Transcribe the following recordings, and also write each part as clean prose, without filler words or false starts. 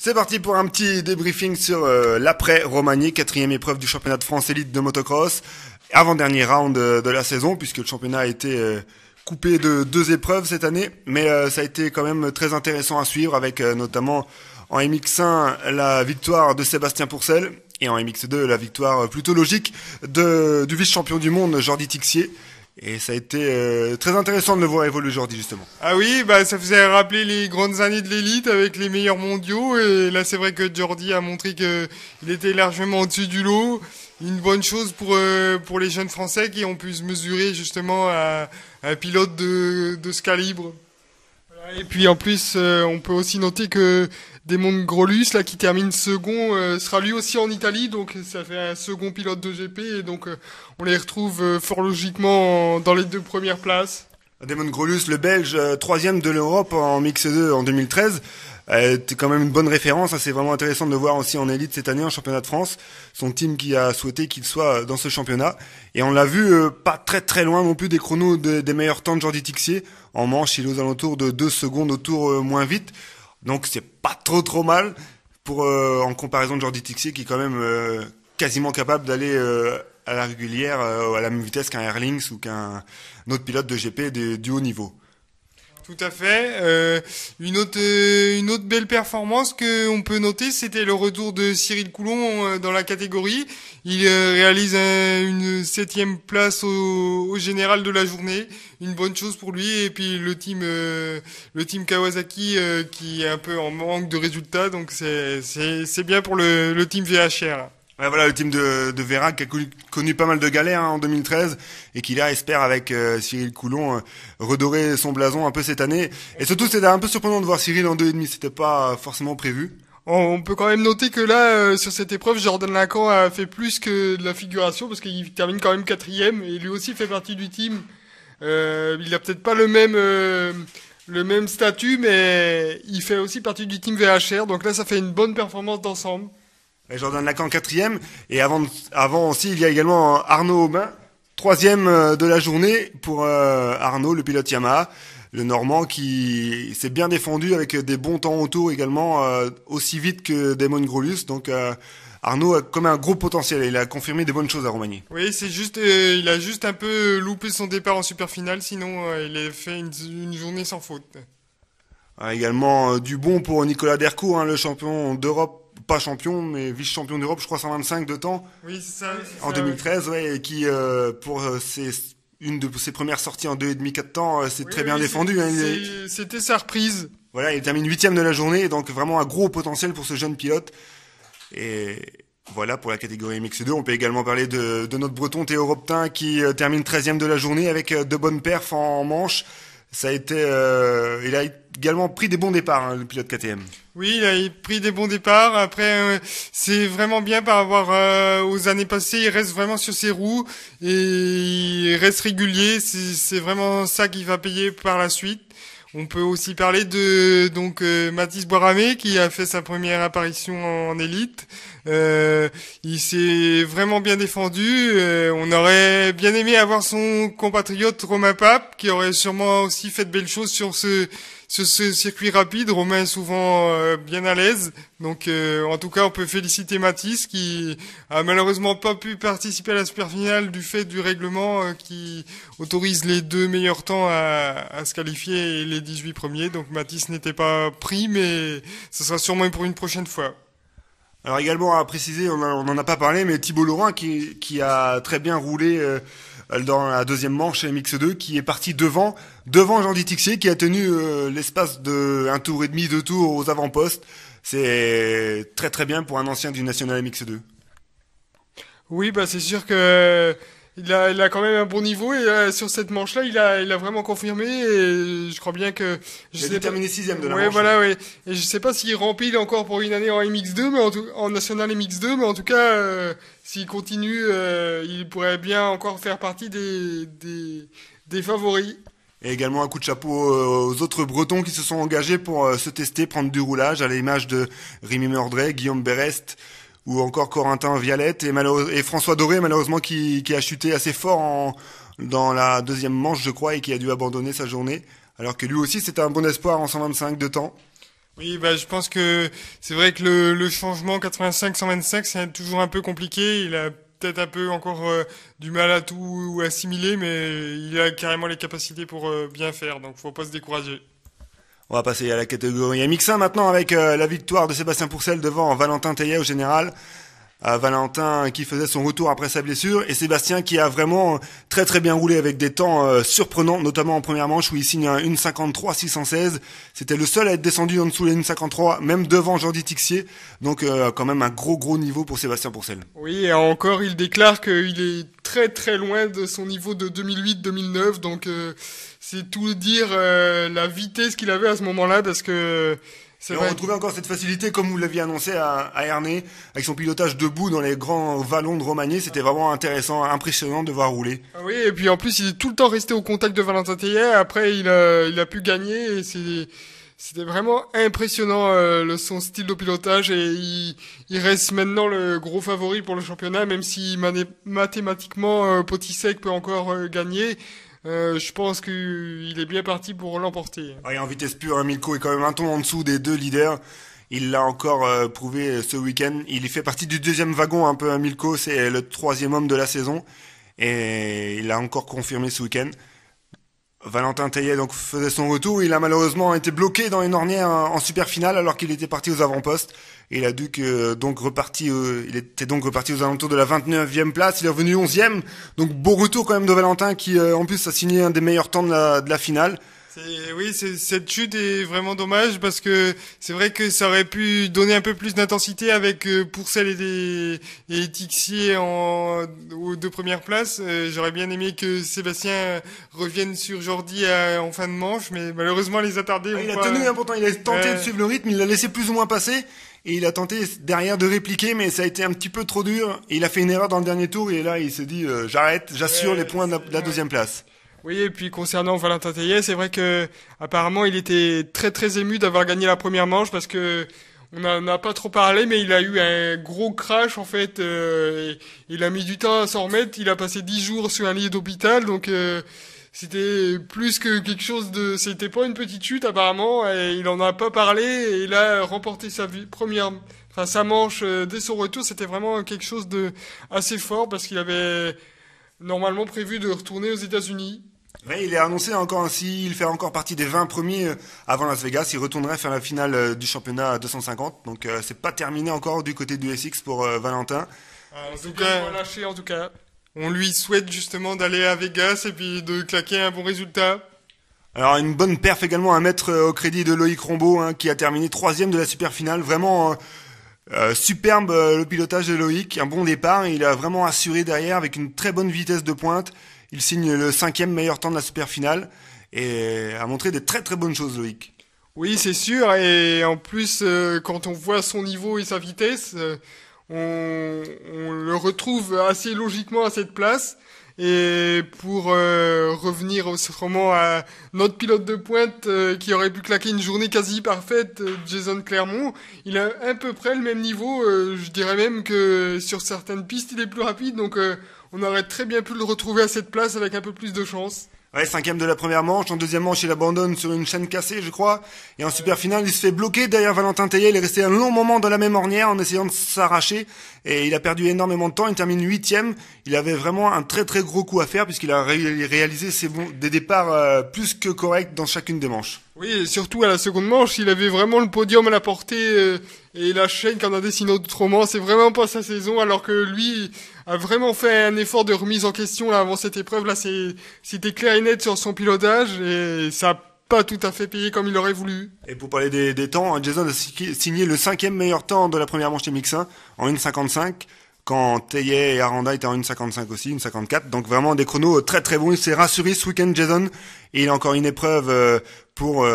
C'est parti pour un petit débriefing sur l'après-Romagny, quatrième épreuve du championnat de France élite de motocross, avant-dernier round de la saison, puisque le championnat a été coupé de 2 épreuves cette année, mais ça a été quand même très intéressant à suivre, avec notamment en MX1 la victoire de Sébastien Pourcel, et en MX2 la victoire plutôt logique du vice-champion du monde Jordi Tixier. Et ça a été très intéressant de le voir évoluer Jordi, justement. Ah oui, ça faisait rappeler les grandes années de l'élite avec les meilleurs mondiaux. Et là, c'est vrai que Jordi a montré que il était largement au-dessus du lot. Une bonne chose pour les jeunes Français qui ont pu se mesurer justement à un pilote de ce calibre. Voilà. Et puis en plus, on peut aussi noter que Damon Grolus, là, qui termine second, sera lui aussi en Italie, donc ça fait un second pilote de GP, et donc on les retrouve fort logiquement dans les 2 premières places. Damon Grolus, le Belge, 3e de l'Europe en Mix 2 en 2013, c'était quand même une bonne référence. C'est vraiment intéressant de le voir aussi en élite cette année en championnat de France. Son team qui a souhaité qu'il soit dans ce championnat. Et on l'a vu pas très loin non plus des chronos des meilleurs temps de Jordi Tixier. En manche, il est aux alentours de 2 secondes au tour moins vite. Donc c'est pas trop mal en comparaison de Jordi Tixier qui est quand même quasiment capable d'aller à la régulière à la même vitesse qu'un Airlings ou qu'un autre pilote de GP du haut niveau. Tout à fait. Une autre belle performance que on peut noter, c'était le retour de Cyril Coulon dans la catégorie. Il réalise une 7e place au général de la journée. Une bonne chose pour lui. Et puis le team Kawasaki qui est un peu en manque de résultats. Donc c'est bien pour le team VHR. Ouais, voilà, le team de Vera qui a connu pas mal de galères en 2013 et qui là espère avec Cyril Coulon redorer son blason un peu cette année. Et surtout, c'était un peu surprenant de voir Cyril en 2,5, c'était pas forcément prévu. On peut quand même noter que là, sur cette épreuve, Jordan Lacan a fait plus que de la figuration parce qu'il termine quand même 4e et lui aussi fait partie du team. Il a peut-être pas le même statut, mais il fait aussi partie du team VHR. Donc là, ça fait une bonne performance d'ensemble. Et Jordan Lacan 4e, et avant aussi il y a également Arnaud Aubin, 3e de la journée pour Arnaud, le pilote Yamaha, le Normand qui s'est bien défendu avec des bons temps autour également, aussi vite que Damon Grolus. Donc Arnaud a comme un gros potentiel, il a confirmé des bonnes choses à Romagny. Oui, c'est juste, il a juste un peu loupé son départ en super finale, sinon il a fait une journée sans faute. Également du bon pour Nicolas Dercourt, le champion d'Europe. Pas champion, mais vice-champion d'Europe, je crois 125 de temps. Oui, c'est ça. En 2013, ouais, et qui, pour une de ses premières sorties en 2,5 4 temps, c'est très bien défendu. C'était sa reprise. Voilà, il termine 8e de la journée, donc vraiment un gros potentiel pour ce jeune pilote. Et voilà, pour la catégorie MX2, on peut également parler de notre breton Théo Robtin qui termine 13e de la journée avec de bonnes perfs en manche. Ça a été, il a également pris des bons départs, le pilote KTM. Oui, il a pris des bons départs. Après, c'est vraiment bien par rapport aux années passées. Il reste vraiment sur ses roues et il reste régulier. C'est vraiment ça qui va payer par la suite. On peut aussi parler de Mathis Boiramé qui a fait sa première apparition en élite. Il s'est vraiment bien défendu. On aurait bien aimé avoir son compatriote Romain Pape qui aurait sûrement aussi fait de belles choses sur ce circuit rapide. Romain est souvent bien à l'aise. Donc en tout cas, on peut féliciter Mathis qui a malheureusement pas pu participer à la super finale du fait du règlement qui autorise les 2 meilleurs temps à se qualifier et les 18 premiers. Donc Mathis n'était pas pris, mais ce sera sûrement pour une prochaine fois. Alors également à préciser, on n'en a pas parlé, mais Thibaut Laurent qui a très bien roulé dans la 2e manche MX2, qui est parti devant Jordi Tixier, qui a tenu l'espace de 1 tour et demi, 2 tours aux avant-postes. C'est très bien pour un ancien du National MX2. Oui, c'est sûr que il a quand même un bon niveau et sur cette manche-là, il a vraiment confirmé et je crois bien que il a terminé 6e de la manche. Ouais, voilà, oui. Et je sais pas s'il remplit encore pour une année en MX2, mais en National MX2, mais en tout cas, s'il continue, il pourrait bien encore faire partie des favoris. Et également un coup de chapeau aux autres Bretons qui se sont engagés pour se tester, prendre du roulage, à l'image de Rémi Mordray, Guillaume Berest, ou encore Corentin Vialette et François Doré, malheureusement, qui a chuté assez fort dans la 2e manche, je crois, et qui a dû abandonner sa journée. Alors que lui aussi, c'était un bon espoir en 125 de temps. Oui, bah, je pense que c'est vrai que le changement 85-125, c'est toujours un peu compliqué. Il a peut-être un peu encore du mal à tout assimiler, mais il a carrément les capacités pour bien faire, donc faut pas se décourager. On va passer à la catégorie MX1 maintenant avec la victoire de Sébastien Pourcel devant Valentin Tellier au général. Valentin qui faisait son retour après sa blessure et Sébastien qui a vraiment très très bien roulé avec des temps surprenants, notamment en première manche où il signe un 1,53,616. C'était le seul à être descendu en dessous des 1,53, même devant Jordi Tixier. Donc quand même un gros niveau pour Sébastien Pourcel. Oui, et encore, il déclare qu'il est très très loin de son niveau de 2008-2009, donc c'est tout dire la vitesse qu'il avait à ce moment-là, parce que c'est Et on vrai. retrouvait encore cette facilité comme vous l'aviez annoncé à Ernée, avec son pilotage debout dans les grands vallons de Romagné. C'était vraiment intéressant, impressionnant de voir rouler. Ah oui, et puis en plus, il est tout le temps resté au contact de Valentin Tellier. Après, il a pu gagner, et c'était vraiment impressionnant son style de pilotage, et il reste maintenant le gros favori pour le championnat, même si mathématiquement Potisek peut encore gagner. Je pense qu'il est bien parti pour l'emporter. Ouais, en vitesse pure, Milko est quand même un ton en dessous des deux leaders. Il l'a encore prouvé ce week-end. Il fait partie du deuxième wagon un peu. Milko, c'est le troisième homme de la saison. Et il l'a encore confirmé ce week-end. Valentin Tellier donc faisait son retour. Il a malheureusement été bloqué dans une ornière en super finale alors qu'il était parti aux avant-postes. Et il a dû il était donc reparti aux alentours de la 29e place. Il est revenu 11e. Donc beau retour quand même de Valentin qui en plus a signé un des meilleurs temps de la finale. Oui, cette chute est vraiment dommage, parce que c'est vrai que ça aurait pu donner un peu plus d'intensité avec Pourcel et Tixier aux deux premières places. J'aurais bien aimé que Sébastien revienne sur Jordi en fin de manche, mais malheureusement les attardés Il ont a pas... tenu pourtant, il a tenté de suivre le rythme, il l'a laissé plus ou moins passer. Et il a tenté derrière de répliquer, mais ça a été un petit peu trop dur. Et il a fait une erreur dans le dernier tour, et là il s'est dit j'arrête, j'assure les points de la deuxième place. Oui, et puis concernant Valentin Tellier, c'est vrai que apparemment il était très très ému d'avoir gagné la première manche, parce que on n'en a pas trop parlé, mais il a eu un gros crash en fait. Et il a mis du temps à s'en remettre. Il a passé 10 jours sur un lit d'hôpital, donc c'était plus que quelque chose de... C'était pas une petite chute apparemment, et il en a pas parlé, et il a remporté sa manche dès son retour. C'était vraiment quelque chose de assez fort, parce qu'il avait normalement prévu de retourner aux États-Unis. Ouais, il est annoncé encore ainsi, il fait encore partie des 20 premiers avant Las Vegas. Il retournerait faire la finale du championnat à 250. Donc c'est pas terminé encore du côté du SX pour Valentin. En tout cas, lâché en tout cas. On lui souhaite justement d'aller à Vegas et puis de claquer un bon résultat. Alors une bonne perf également à mettre au crédit de Loïc Rombaud, hein, qui a terminé troisième de la super finale. Vraiment superbe le pilotage de Loïc, un bon départ. Il a vraiment assuré derrière avec une très bonne vitesse de pointe. Il signe le 5e meilleur temps de la super finale et a montré des très très bonnes choses, Loïc. Oui, c'est sûr, et en plus, quand on voit son niveau et sa vitesse, on le retrouve assez logiquement à cette place. Et pour revenir autrement à notre pilote de pointe qui aurait pu claquer une journée quasi parfaite, Jason Clermont, il a à peu près le même niveau. Je dirais même que sur certaines pistes, il est plus rapide, donc on aurait très bien pu le retrouver à cette place avec un peu plus de chance. Ouais, 5e de la première manche. En deuxième manche, il abandonne sur une chaîne cassée, je crois. Et en super finale, il se fait bloquer derrière Valentin Tellier. Il est resté un long moment dans la même ornière en essayant de s'arracher. Et il a perdu énormément de temps. Il termine 8e. Il avait vraiment un très très gros coup à faire puisqu'il a réalisé des départs plus que corrects dans chacune des manches. Oui, et surtout à la seconde manche, il avait vraiment le podium à la portée, et la chaîne qu'en a dessiné autrement. C'est vraiment pas sa saison, alors que lui a vraiment fait un effort de remise en question là avant cette épreuve. Là, c'était clair et net sur son pilotage, et ça a pas tout à fait payé comme il aurait voulu. Et pour parler des temps, Jason a signé le 5e meilleur temps de la première manche MX1 en 1,55. Quand Tellier et Aranda étaient en 1,55 aussi, 1,54. Donc vraiment des chronos très très bons. Il s'est rassuré ce week-end, Jason. Et il a encore une épreuve pour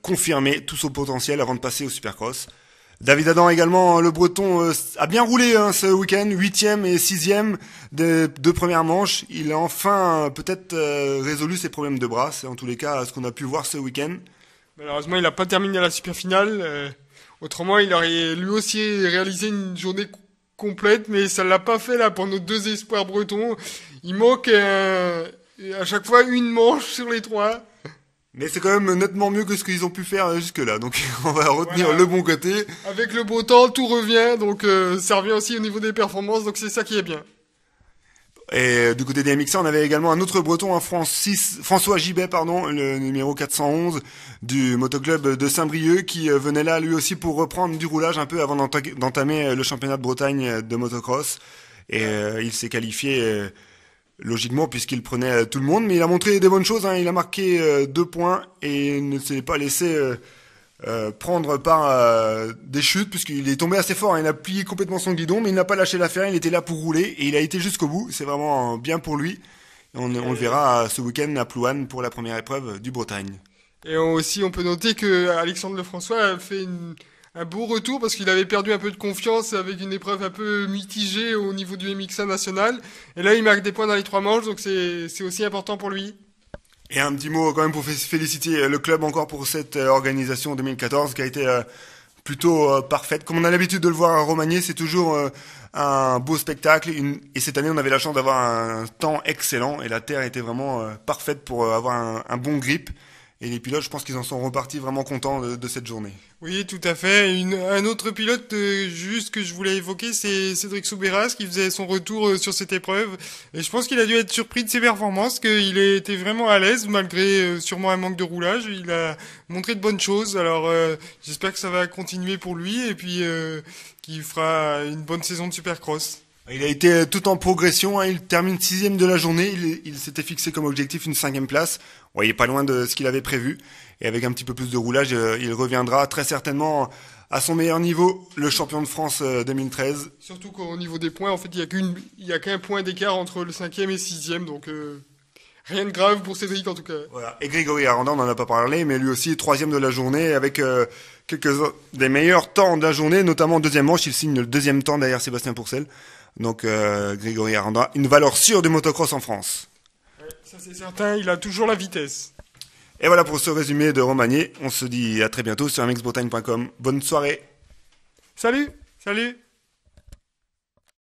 confirmer tout son potentiel avant de passer au Supercross. David Adam également, le Breton, a bien roulé ce week-end, 8e et 6e des deux premières manches. Il a enfin peut-être résolu ses problèmes de bras. C'est en tous les cas ce qu'on a pu voir ce week-end. Malheureusement, il n'a pas terminé la super finale. Autrement, il aurait lui aussi réalisé une journée complète, mais ça l'a pas fait là pour nos deux espoirs bretons. Il manque à chaque fois une manche sur les trois. Mais c'est quand même nettement mieux que ce qu'ils ont pu faire jusque-là. Donc on va retenir Voilà. le bon côté. Avec le beau temps, tout revient, donc ça revient aussi au niveau des performances, donc c'est ça qui est bien. Et du côté des mixeurs, on avait également un autre breton, un François Gibet, pardon, le numéro 411 du motoclub de Saint-Brieuc, qui venait là lui aussi pour reprendre du roulage un peu avant d'entamer le championnat de Bretagne de motocross. Et il s'est qualifié logiquement puisqu'il prenait tout le monde, mais il a montré des bonnes choses, hein. Il a marqué 2 points et ne s'est pas laissé prendre par des chutes, puisqu'il est tombé assez fort, hein. Il a plié complètement son guidon, mais il n'a pas lâché l'affaire, il était là pour rouler, et il a été jusqu'au bout. C'est vraiment bien pour lui. Et on le verra ce week-end à Plouane pour la première épreuve du Bretagne. Et aussi, on peut noter que Alexandre Lefrançois a fait un beau retour parce qu'il avait perdu un peu de confiance avec une épreuve un peu mitigée au niveau du MX1 national. Et là, il marque des points dans les 3 manches, donc c'est aussi important pour lui. Et un petit mot quand même pour féliciter le club encore pour cette organisation 2014 qui a été plutôt parfaite. Comme on a l'habitude de le voir à Romagné, c'est toujours un beau spectacle. Et cette année, on avait la chance d'avoir un temps excellent et la terre était vraiment parfaite pour avoir un bon grip. Et les pilotes, je pense qu'ils en sont repartis vraiment contents de cette journée. Oui, tout à fait. Un autre pilote juste que je voulais évoquer, c'est Cédric Soubeyras qui faisait son retour sur cette épreuve. Et je pense qu'il a dû être surpris de ses performances, qu'il était vraiment à l'aise malgré sûrement un manque de roulage. Il a montré de bonnes choses. Alors j'espère que ça va continuer pour lui et puis qu'il fera une bonne saison de Supercross. Il a été tout en progression, hein. Il termine 6e de la journée. Il s'était fixé comme objectif une 5e place. Ouais, il est pas loin de ce qu'il avait prévu. Et avec un petit peu plus de roulage, il reviendra très certainement à son meilleur niveau, le champion de France 2013. Surtout qu'au niveau des points, en fait, il y a qu'un point d'écart entre le 5e et 6e. Donc rien de grave pour Cédric en tout cas. Voilà. Et Grégory Aranda, on n'en a pas parlé, mais lui aussi 3e de la journée avec quelques des meilleurs temps de la journée, notamment en deuxième manche. Il signe le 2e temps derrière Sébastien Pourcel. Donc Grégory Aranda, une valeur sûre du motocross en France. Ouais, ça c'est certain, il a toujours la vitesse. Et voilà pour ce résumé de Romagné. On se dit à très bientôt sur mxbretagne.com. Bonne soirée. Salut. Salut.